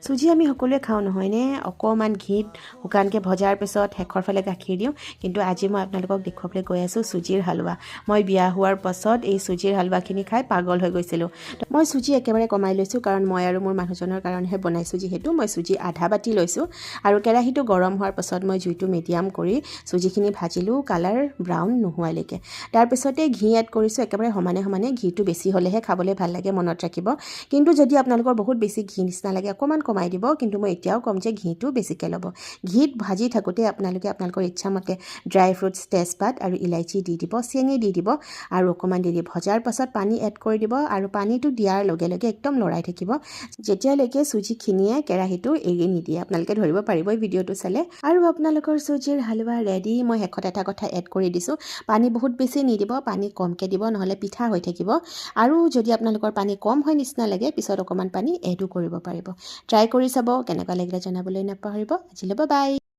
চুজি আমি সকলোৱে খাওঁ নহয়নে অকণমান ঘিত শুকানকৈ ভজাৰ পিছত শেষৰ ফালে গাখীৰ দিওঁ কিন্তু আজি মই আপোনালোকক দেখুৱাবলৈ গৈ আছোঁ চুজিৰ হালোৱা মই বিয়া হোৱাৰ পাছত এই চুজিৰ হালোৱাখিনি খাই পাগল হৈ গৈছিলোঁ মই চুজি একেবাৰে কমাই লৈছোঁ কাৰণ মই আৰু মোৰ মানুহজনৰ কাৰণেহে বনাইছোঁ যিহেতু মই চুজি আধা বাতি লৈছোঁ আৰু কেৰাহীটো গৰম হোৱাৰ পাছত মই জুইটো মিডিয়াম কৰি চুজিখিনি ভাজিলোঁ কালাৰ ব্ৰাউন নোহোৱালৈকে তাৰপিছতে ঘি এড কৰিছোঁ একেবাৰে সমানে সমানে ঘিটো বেছি হ'লেহে খাবলৈ ভাল লাগে মনত ৰাখিব কিন্তু যদি আপোনালোকৰ বহুত বেছি ঘি নিচিনা লাগে অকণমান কমাই দিব কিন্তু মই এতিয়াও কম যে ঘিটো বেছিকৈ ল'ব ঘিত ভাজি থাকোঁতে আপোনালোকে আপোনালোকৰ ইচ্ছামতে ড্ৰাই ফ্ৰুটছ তেজপাত আৰু ইলাইচি দি দিব চেনি দি দিব আৰু অকণমান দি দিব ভজাৰ পাছত পানী এড কৰি দিব আৰু পানীটো দিয়াৰ লগে লগে একদম লৰাই থাকিব যেতিয়ালৈকে চুজিখিনিয়ে কেৰাহীটো এৰি নিদিয়ে আপোনালোকে ধৰিব পাৰিব এই ভিডিঅ'টো চালে আৰু আপোনালোকৰ চুজিৰ হালোৱা ৰেডি মই শেষত এটা কথা এড কৰি দিছোঁ পানী বহুত বেছি নিদিব পানী কমকৈ দিব নহ'লে পিঠা হৈ থাকিব আৰু যদি আপোনালোকৰ পানী কম হয় নিচিনা লাগে পিছত অকণমান পানী এডো কৰিব পাৰিব ট্ৰাই কৰি চাব কেনেকুৱা লাগিলে জনাবলৈ নাপাহৰিব আজিলৈ বাই